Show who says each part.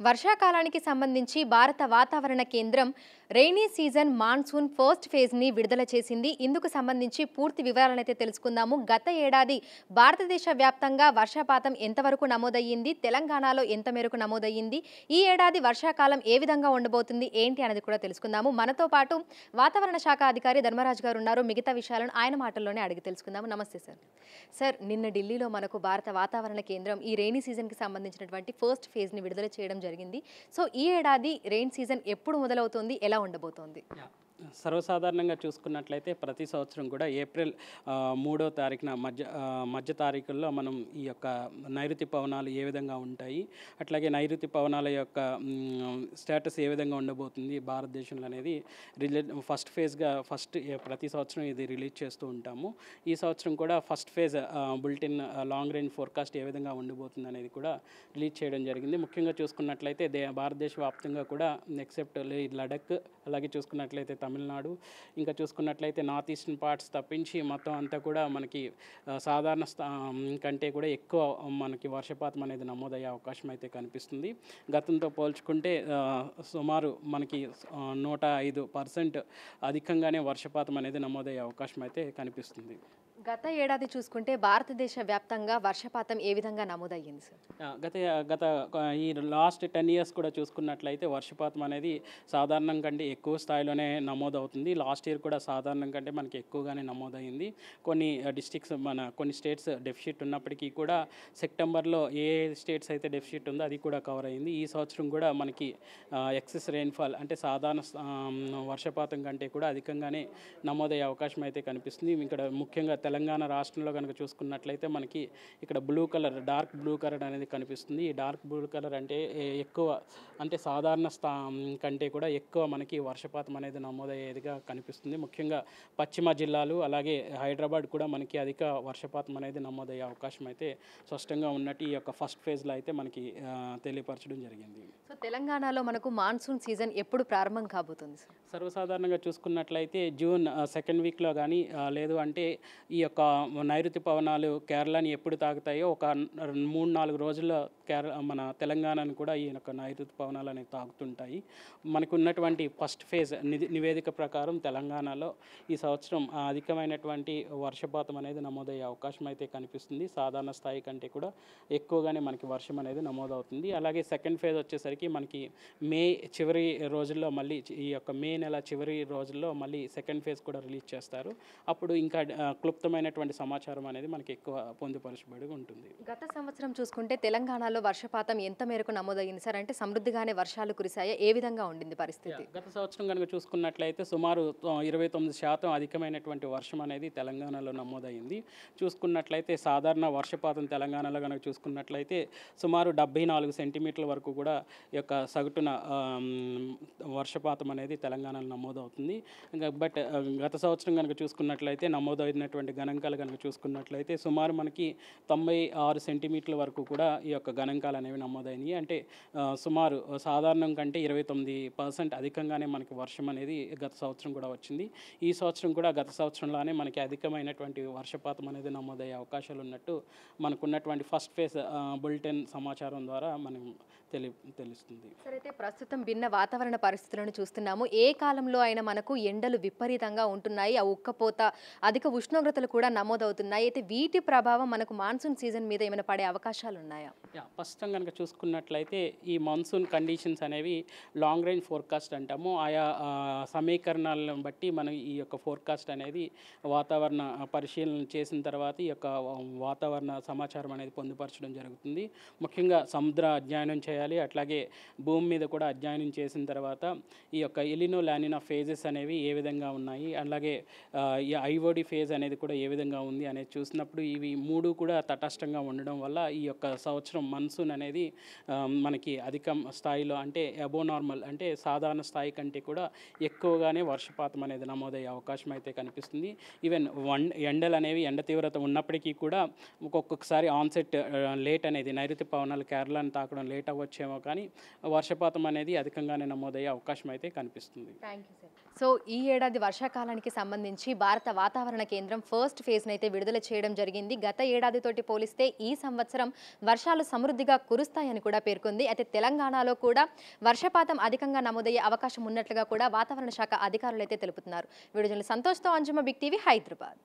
Speaker 1: వర్షాకాలానికి సంబంధించి భారత వాతావరణ కేంద్రం రెయినీ సీజన్ మాన్సూన్ ఫస్ట్ ఫేజ్ని విడుదల చేసింది. ఇందుకు సంబంధించి పూర్తి వివరాలనైతే తెలుసుకుందాము. గత ఏడాది భారతదేశ వ్యాప్తంగా వర్షపాతం ఎంతవరకు నమోదయ్యింది, తెలంగాణలో ఎంత మేరకు నమోదయ్యింది, ఈ ఏడాది వర్షాకాలం ఏ విధంగా ఉండబోతుంది ఏంటి అనేది కూడా తెలుసుకుందాము. మనతో పాటు వాతావరణ శాఖ అధికారి ధర్మరాజు గారు ఉన్నారు. మిగతా విషయాలను ఆయన మాటల్లోనే అడిగి తెలుసుకుందాము. నమస్తే సార్. సార్, నిన్న ఢిల్లీలో మనకు భారత వాతావరణ కేంద్రం ఈ రెయినీ సీజన్కి సంబంధించినటువంటి ఫస్ట్ ఫేజ్ని విడుదల చేయడం జరిగింది. సో ఈ ఏడాది రెయిన్ సీజన్ ఎప్పుడు మొదలవుతుంది, ఎలా ఉండబోతోంది?
Speaker 2: సర్వసాధారణంగా చూసుకున్నట్లయితే ప్రతి సంవత్సరం కూడా ఏప్రిల్ 3వ తారీఖున మధ్య తారీఖుల్లో మనం ఈ యొక్క నైరుతి పవనాలు ఏ విధంగా ఉంటాయి, అట్లాగే నైరుతి పవనాల యొక్క స్టేటస్ ఏ విధంగా ఉండబోతుంది భారతదేశంలో అనేది ఫస్ట్ ఫేజ్గా ప్రతి సంవత్సరం ఇది రిలీజ్ చేస్తూ ఉంటాము. ఈ సంవత్సరం కూడా first phase bulletin long range forecast ఏ విధంగా ఉండబోతుంది అనేది కూడా రిలీజ్ చేయడం జరిగింది. ముఖ్యంగా చూసుకున్నట్లయితే భారతదేశ వ్యాప్తంగా కూడా ఎక్సెప్ట్ లడఖ్, అలాగే చూసుకున్నట్లయితే తమిళనాడు, ఇంకా చూసుకున్నట్లయితే నార్త్ ఈస్టర్న్ పార్ట్స్ తప్పించి మొత్తం అంతా కూడా మనకి సాధారణ కంటే కూడా ఎక్కువ మనకి వర్షపాతం అనేది నమోదయ్యే అవకాశం అయితే కనిపిస్తుంది. గతంతో పోల్చుకుంటే సుమారు మనకి 105% అధికంగానే వర్షపాతం అనేది నమోదయ్యే అవకాశం అయితే కనిపిస్తుంది.
Speaker 1: గత ఏడాది చూసుకుంటే భారతదేశ వ్యాప్తంగా వర్షపాతం ఏ విధంగా నమోదయ్యింది సార్?
Speaker 2: గత ఈ లాస్ట్ 10 years కూడా చూసుకున్నట్లయితే వర్షపాతం అనేది సాధారణం కంటే ఎక్కువ స్థాయిలోనే నమోదవుతుంది. లాస్ట్ ఇయర్ కూడా సాధారణం కంటే మనకి ఎక్కువగానే నమోదైంది. కొన్ని స్టేట్స్ డెఫిసిట్ ఉన్నప్పటికీ కూడా సెప్టెంబర్లో ఏ స్టేట్స్ అయితే డెఫిసిట్ ఉందో అది కూడా కవర్ అయింది. ఈ సంవత్సరం కూడా మనకి ఎక్సెస్ రెయిన్ఫాల్ అంటే సాధారణ వర్షపాతం కంటే కూడా అధికంగానే నమోదయ్యే అవకాశం అయితే కనిపిస్తుంది. ఇక్కడ ముఖ్యంగా తెలంగాణ రాష్ట్రంలో కనుక చూసుకున్నట్లయితే మనకి ఇక్కడ డార్క్ బ్లూ కలర్ అనేది కనిపిస్తుంది. ఈ డార్క్ బ్లూ కలర్ అంటే ఎక్కువ అంటే సాధారణ కంటే కూడా ఎక్కువ మనకి వర్షపాతం అనేది నమోదయ్యేదిగా కనిపిస్తుంది. ముఖ్యంగా పశ్చిమ జిల్లాలు అలాగే హైదరాబాద్ కూడా మనకి అధిక వర్షపాతం అనేది నమోదయ్యే అవకాశం అయితే స్పష్టంగా ఉన్నట్టు ఈ యొక్క ఫస్ట్ ఫేజ్లో అయితే మనకి తెలియపరచడం జరిగింది.
Speaker 1: సో తెలంగాణలో మనకు మాన్సూన్ సీజన్ ఎప్పుడు ప్రారంభం కాబోతుంది?
Speaker 2: సర్వసాధారణంగా చూసుకున్నట్లయితే జూన్ 2nd వీక్లో కానీ లేదు అంటే ఈ యొక్క నైరుతి పవనాలు కేరళని ఎప్పుడు తాకుతాయో ఒక 3-4 రోజుల్లో మన తెలంగాణను కూడా ఈ యొక్క నైరుతి పవనాలు అనేవి తాకుతుంటాయి. మనకు ఉన్నటువంటి ఫస్ట్ ఫేజ్ నివేదిక ప్రకారం తెలంగాణలో ఈ సంవత్సరం అధికమైనటువంటి వర్షపాతం అనేది నమోదయ్యే అవకాశం అయితే కనిపిస్తుంది. సాధారణ స్థాయి కంటే కూడా ఎక్కువగానే మనకి వర్షం అనేది నమోదవుతుంది. అలాగే సెకండ్ ఫేజ్ వచ్చేసరికి మనకి మే చివరి రోజుల్లో మళ్ళీ ఈ యొక్క మే నెల చివరి రోజుల్లో మళ్ళీ సెకండ్ ఫేజ్ కూడా రిలీజ్ చేస్తారు. అప్పుడు ఇంకా క్లుప్తమైనటువంటి సమాచారం అనేది మనకి ఎక్కువ పొందుపరచబడి ఉంటుంది.
Speaker 1: గత సంవత్సరం చూసుకుంటే తెలంగాణలో వర్షపాతం ఎంత మేరకు నమోదయ్యింది సార్? అంటే సమృద్ధిగానే వర్షాలు కురిశాయా? ఏ విధంగా ఉండింది పరిస్థితి?
Speaker 2: గత సంవత్సరం కనుక చూసుకున్నట్లయితే సుమారు 29% అధికమైనటువంటి వర్షం అనేది తెలంగాణలో నమోదైంది. చూసుకున్నట్లయితే సాధారణ వర్షపాతం తెలంగాణలో కనుక చూసుకున్నట్లయితే సుమారు 74 సెంటీమీటర్ల వరకు కూడా ఈ యొక్క సగటున వర్షపాతం అనేది తెలంగాణలో నమోదవుతుంది. బట్ గత సంవత్సరం కనుక చూసుకున్నట్లయితే నమోదైనటువంటి గణాంకాలు కనుక చూసుకున్నట్లయితే సుమారు మనకి 96 సెంటీమీటర్ల వరకు కూడా ఈ యొక్క గణాంకాలు అనేవి నమోదైనవి. అంటే సుమారు సాధారణం కంటే 29% అధికంగానే మనకి వర్షం అనేది గత సంవత్సరం కూడా వచ్చింది. ఈ సంవత్సరం కూడా గత సంవత్సరంలోనే మనకి అధికమైనటువంటి వర్షపాతం అనేది నమోదయ్యే అవకాశాలు ఉన్నట్టు మనకున్నటువంటి ఫస్ట్ ఫేజ్ బులెటిన్ సమాచారం ద్వారా మనం తెలుస్తుంది.
Speaker 1: సరే, అయితే ప్రస్తుతం భిన్న వాతావరణ పరిస్థితులను చూస్తున్నాము. ఏ కాలంలో అయినా మనకు ఎండలు విపరీతంగా ఉంటున్నాయి, ఆ ఉక్కపోత, అధిక ఉష్ణోగ్రతలు కూడా నమోదవుతున్నాయి. అయితే వీటి ప్రభావం మనకు మాన్సూన్ సీజన్ మీద ఏమైనా పడే అవకాశాలు ఉన్నాయా?
Speaker 2: ప్రస్తుతం కనుక చూసుకున్నట్లయితే ఈ మాన్సూన్ కండిషన్స్ అనేవి లాంగ్ రేంజ్ ఫోర్కాస్ట్ అంటాము. ఆయా సమీకరణాలను బట్టి మనం ఈ యొక్క ఫోర్కాస్ట్ అనేది వాతావరణ పరిశీలన చేసిన తర్వాత ఈ యొక్క వాతావరణ సమాచారం అనేది పొందుపరచడం జరుగుతుంది. ముఖ్యంగా సముద్ర అధ్యయనం చేయాలి, అట్లాగే భూమి మీద కూడా అధ్యయనం చేసిన తర్వాత ఈ యొక్క ఎలినో లానినా ఫేజెస్ అనేవి ఏ విధంగా ఉన్నాయి, అలాగే ఈ ఐఓడి ఫేజ్ అనేది కూడా ఏ విధంగా ఉంది అనేది చూసినప్పుడు ఇవి 3 కూడా తటస్థంగా ఉండడం వల్ల ఈ యొక్క సంవత్సరం మాన్సూన్ అనేది మనకి అధిక స్థాయిలో అంటే అబో నార్మల్ అంటే సాధారణ స్థాయి కంటే కూడా ఎక్కువగానే వర్షపాతం అనేది నమోదయ్యే అవకాశం అయితే కనిపిస్తుంది. ఈవెన్ ఎండలు అనేవి ఎండ తీవ్రత ఉన్నప్పటికీ కూడా ఒక్కొక్కసారి ఆన్సెట్ లేట్ అనేది నైరుతి పవనాలు కేరళను తాకడం లేట్ అవ్వచ్చేమో, కానీ వర్షపాతం అనేది అధికంగానే నమోదయ్యే అవకాశం అయితే కనిపిస్తుంది.
Speaker 1: Thank you sir. సో ఈ ఏడాది వర్షాకాలానికి సంబంధించి భారత వాతావరణ కేంద్రం ఫస్ట్ ఫేజ్ని అయితే విడుదల చేయడం జరిగింది. గత ఏడాదితోటి పోలిస్తే ఈ సంవత్సరం వర్షాలు సమృద్ధిగా కురుస్తాయని కూడా పేర్కొంది. అయితే తెలంగాణలో కూడా వర్షపాతం అధికంగా నమోదయ్యే అవకాశం ఉన్నట్లుగా కూడా వాతావరణ శాఖ అధికారులు అయితే తెలుపుతున్నారు. వీడియో జర్నలిస్ట్ సంతోష్తో అంజుమ, బిగ్ టీవీ, హైదరాబాద్.